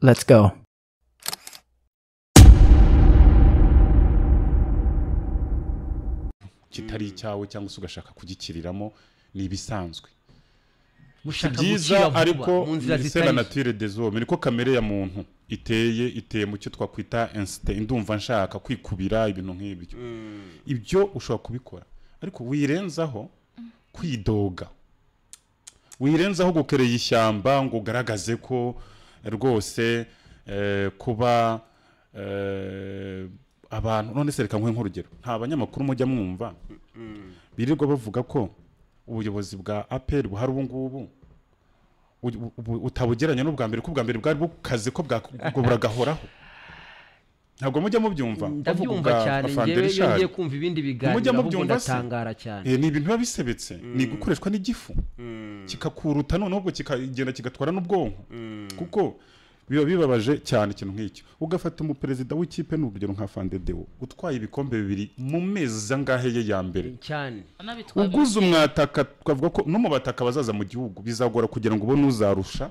Let's go. kitari icyawe cyangwa se ugashaka kugikiriramo ni ibisanzwe gushaka byiza ariko mu nzira c'est la zitari nature des hommes niko kamere ya muntu iteye mu cyo twakwita instinct ndumva nshaka kwikubira ibintu nk'ibyo ibyo ushobora kubikora ariko wirenzaho kwidoga wirenzaho gukereye ishyamba ngo ugaragaze ko rwose kuba abantu none se reka nkwe nk'urugero nta banyamakuru mujya mwumva birirwa bavuga ko ubuyobozi bwa APR buhari ubu ngubu utabugeranya n'ubwa mbere ko ubwa mbere bwari bukaze ko buragahoraho ntabwo mujya mubyumva ndabyumva cyane ngewe yongeye kumva ibindi biganiro ahubwo ndatangara cyane ni ibintu biba bisebetse ni gukoreshwa n'igifu kikakuruta noneho kikagenda kigatwara n'ubwonko kuko biba bibabaje cyane ikintu nk'icyo ugafata umuperezida w'ikipe n'urugero nka Fandedeo gutwaye ibikombe bibiri mu mezi angahe ye ya mbere cyane uguze umwataka twavuga ko no mu bataka bazaza mu gihugu bizagora kugira ngo ubone uzarusha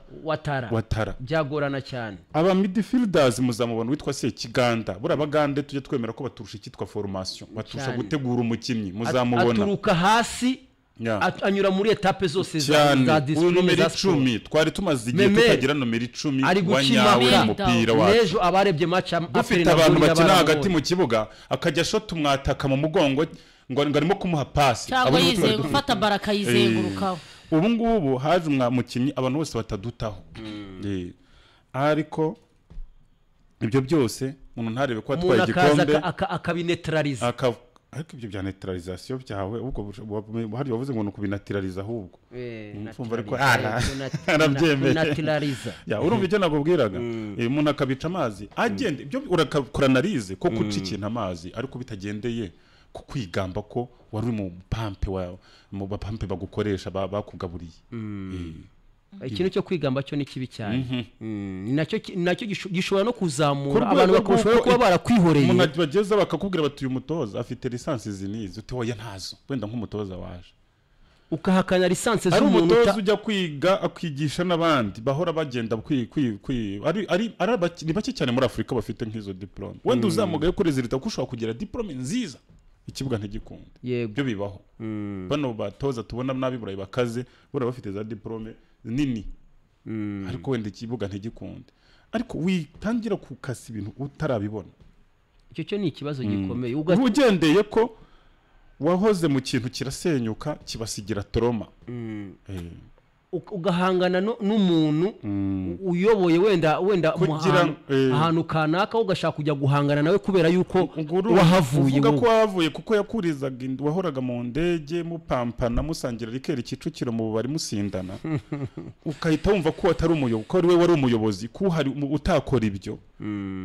watara byagorana cyane aba midfielders muzamubona witwa Sekiganda bura bagande tujye twemera ko baturusha ikitwa formation baturusha gutegura umukinnyi muzamubona aturuka hasi anyura muri etape zose za discipline za 10 twari tumaze igihe tutagira nomero 10 wanyawe umupira wacu nejo abarebye match dufite abantu bakina hagati mu kibuga akajya shot umwataka mu mugongo ngo arimo kumuha pass cyangwa yizeye gufata baraka yizengurukaho ubu ngubu haje umwamukinnyi abantu bose batadutaho ariko ibyo byose umuntu ntarebe ko atwaye igikombe akabinetraliza ariko ibyo bya neutralisation byawe ubwo hari bavuze ngo nukubinatiraliza ahubwo mfumva ariko arabyemeye naturaliza urumva icyo nagubwiraga umuntu akabica amazi agende ibyo urakora analize ko kuca ikintu amazi ariko bitagendeye ku kwigamba ko wari mu pampe mu bapampe bagukoresha bakugaburiye ikintu cyo kwigamba cyo ni kibi cyane nacyo gishobora no kuzamura abantu bakoshobora kuba barakwihoreye umuntu bageza bakakubwira bati uyu mutoza afite lisansi zinizi utoya ntazo wenda nk'umutoza waje ukahakana lisansi z'umuntu ari umutoza ujya kwiga akigisha n'abandi bahora bagenda ni bake cyane muri Afrika bafite nk'izo diplome wenda uzamugaye kuri zirita ko ushobora kugira diplome nziza ikibuga ntigikunde byo bibaho bano batoza tubona nabi burayi bakaze bora bafite za diplome nini ariko wenda ikibuga ntigikunde ariko witangira kukasa ibintu utarabibona icyo cyo ni ikibazo gikomeye ugendeye ko wahoze mu kintu kirasenyuka kibasigira trauma ugahangana n'umuntu uyoboye wenda ahantu kanaka ugashaka kujya guhangana nawe kubera yuko wahavuye uvuga ko wahavuye kuko yakurizaga wahoraga mu ndege mupampana musangira rikeri Kicukiro mu bari musindana ukahita wumva ko atari umuyobozi ko we wari umuyobozi ko hari utakora ibyo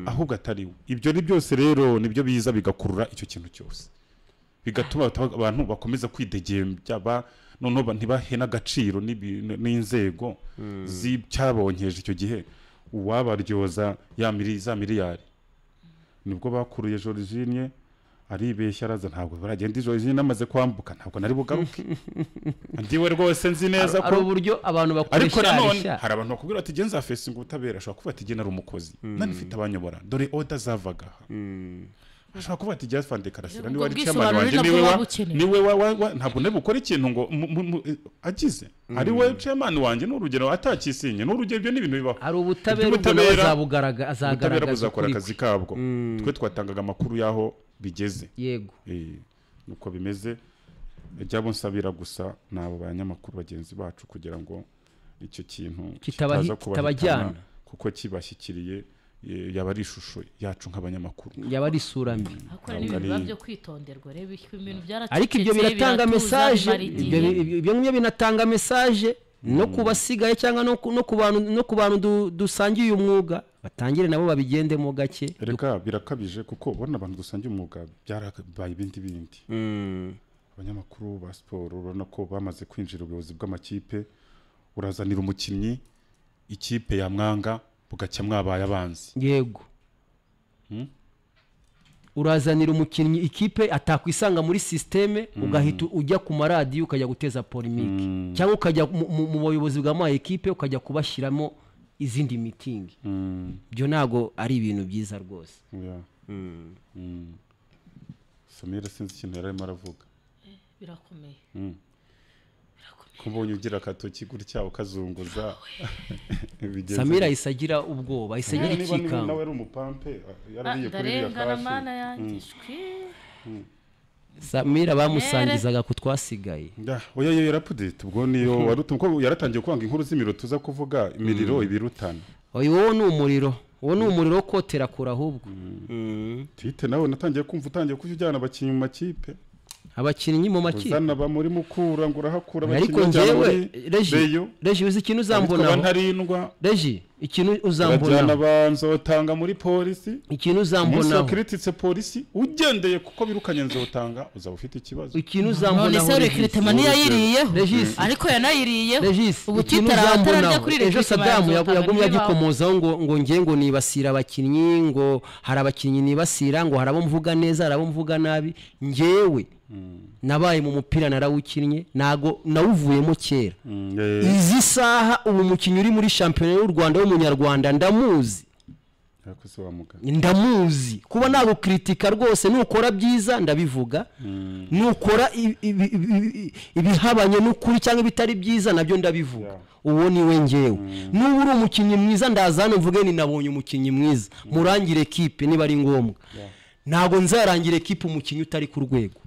ahubwo atari ibyo ni byose rero nibyo biza bigakurura icyo kintu cyose bigatuma abantu bakomeza kwidegembya noneho ntibahe n'agaciro n'inzego z'icyabonkeje icyo gihe uwabaryoza za miliyari nibwo bakuruye Jorginho aribeshya araza ntabwo baragenda Jorginho namaze kwambuka ntabwo nari bugaruke ndiwe rwose nzi neza ko ari uburyo abantu bakoresha ariko nanone hari abantu bakubwira ati genza facing ubutabera ashobora kuvuga ati gena ari umukozi nani mfite abanyobora dore order zavaga ashaka kuvuga ati just fande karasira ni wari chairman wanje niwe ntabwo ne bukora ikintu ngo agize ari we chairman wanje n'urugero atakisinye n'urugero ibyo n'ibintu bibaho ari ubutabera azagaragaza buzakora akazi kabwo twe twatangaga amakuru yaho bigeze yego nuko bimeze byabo nsabira gusa nabo banyamakuru bagenzi bacu kugira ngo icyo kintu kitabajyana kuko kibashyikiriye yaba ari ishusho yacu nk'abanyamakuru yaba ari isura mbi akora n'ibintu byo kwitonderwa reba ibintu byaracecetse ariko ibyo biratanga message ibyo binatanga message no kubasigaye cyangwa no ku bantu dusangiye umwuga batangire nabo babigendemo gake reka birakabije kuko ubona abantu dusangiye umwuga byarabaye ibindi abanyamakuru ba siporo urabona ko bamaze kwinjira ubuyobozi bw'amakipe urazanira umukinnyi ikipe ya mwanga bugacya mwabaye abanzi yego urazanira umukinnyi ikipe atakwisanga muri systeme ugahita ujya ku maradiyo ukajya guteza polemique cyangwa ukajya mu bayobozi bw'ama ekipe ukajya kubashyiramo izindi mitingi byo ntago ari ibintu byiza rwose. Samira sinzi ikintu yari arimo aravuga. Birakomeye. Kumbonye ugira akatoki gutya ukazunguza. Samira isagira ubwoba, isagira ikikanga. Nawe ari umupampe yarariye kuri ya kashi. Ndarenga yangishwe. Samira bamusangizaga kutwasigaye. Oya yarapudite ubwo niyo warutumko yaratangiye kwanga inkuru z'imiro tuza kuvuga imiriro ibirutana. Oya wowe ni umuriro. Wowe ni umuriro kotera kura ahubwo. Tite nawe natangiye kumva utangiye kujyana abakinyi mu makipe. Abakinyi mu makipe. Uzana ba muri mukura ngo urahakura abakinyi. Ariko njyewe Regi uzi ikintu uzambona. Ntarindwa. Regi ikintu uzambona. Bajyana banzotanga muri polisi. Ikintu uzambona. Muso krititse polisi ugendeye kuko birukanye nzotanga uzaba ufite ikibazo. Ikintu uzambona. None se recruitment yayiriyeho. Ariko yanayiriyeho. Ubu titaratarajya kuri recruitment. Ejo Saddam yagumye agikomozaho ngo ngiye ngo nibasira abakinyi ngo hari abakinyi nibasira ngo harabo mvuga neza harabo mvuga nabi ngewe nabaye mu mupira narawukinnye nago nawuvuyemo kera. Izi saha ubu mukinyi uri muri championnat y'u Rwanda w'umunyarwanda ndamuzi. Ndamuzi kuba nabo kritika rwose nukora byiza ndabivuga nukora ibihabanye n'ukuri cyangwa bitari byiza nabyo ndabivuga. Uwo niwe ngewe nubu uri umukinyi mwiza ndazana mvuge ni nabonye umukinyi mwiza murangire equipe niba ari ngombwa nago nzarangira equipe umukinyi utari ku rwego.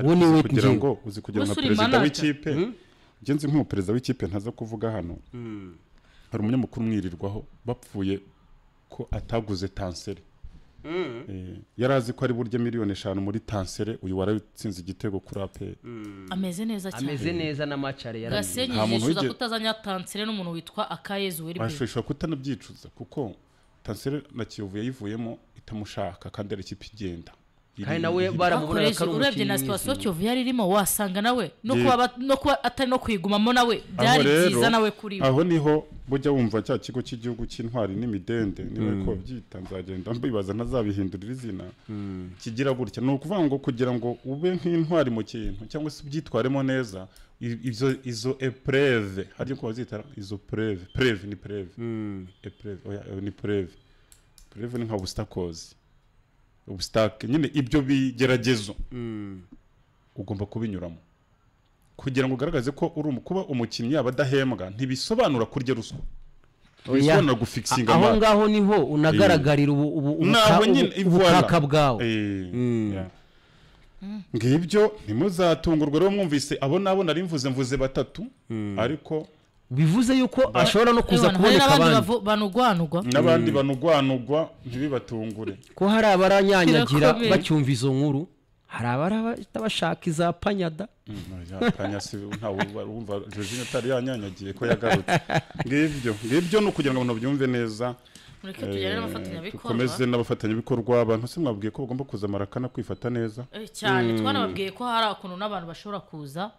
Uwo niwe kugira ngo uzi kugira nka perezida w'ikipe genzi nk'umuperezida w'ikipe ntaza kuvuga hano hari umunyamakuru mwirirwaho bapfuye ko ataguze tansere. Yarazi ko ari buryo miliyoni 5 muri tansere uyu waratsinze igitego kuri APR. Ameze neza cyane. Ameze neza na macare yarazi. Nta muntu wicuza kutazanya tansere n'umuntu witwa Akayezu Weribe. Ashobora kutanabyicuza kuko tansere na Kiyovu yayivuyemo itamushaka kandi ari ikipe igenda. Kandi nawe baramubona ko urebye na situation Kiyovu yari irimo wasanga nawe no kuba atari no kwigumamo nawe byari byiza nawe kuri. Aho niho bujya wumva cya kigo cy'igihugu cy'intwari n'imidende niwe ko byita nzagenda mbibaza ntazabihindurira izina kigira gutya no kuvuga ngo kugira ngo ube nk'intwari mu kintu cyangwa se byitwaremo neza izo épreuve hari ko bazita izo preuve ni preuve épreuve ni preuve ni nka obstacles nyine ibyo bigeragezo ugomba kubinyuramo kugira ngo ugaragaze ko uri kuba umukinnyi abadahembwa ntibisobanura kurya ruswa. Bisobanura gufixinga aho ngaho niho unagaragarira ubukaka bwawe. Ngibyo ntimuzatungurwe rero mwumvise abo nabo nari mvuze batatu ariko bivuze yuko ashobora no kuza kuboneka n'abandi banugwanugwa ntibibatungure ko hari abaranyanyagira bacyumva izo nkuru hari abarabashaka iza panyada panyasi nta wumva Jorginho atari yanyanyagiye ko yagarutse. Ngibyo no kugira ngo abantu byumve neza. Mureke tujyane n'abafatanyabikorwa. Komeze n'abafatanyabikorwa abantu se mwabwiye ko bagomba kuza Marakana kwifata neza. Cyane twanababwiye ko hari akuntu n'abantu bashobora kuza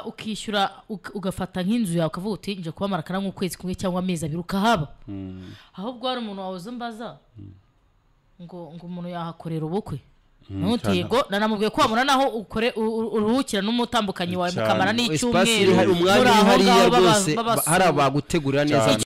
ukishyura ugafata nk'inzu yawe ukavuga uti nje kuba Marakana nk'ukwezi kumwe cyangwa amezi 2 ukahaba. Ahubwo hari umuntu wahoze mbaza ngo umuntu yahakorera ubukwe Nutego nanamubwiye ko wamura naho ukore uruhukira n'umutambukanyi wawe mukamara n'icyumweru umwanya hari rwose hari abagutegurira neza.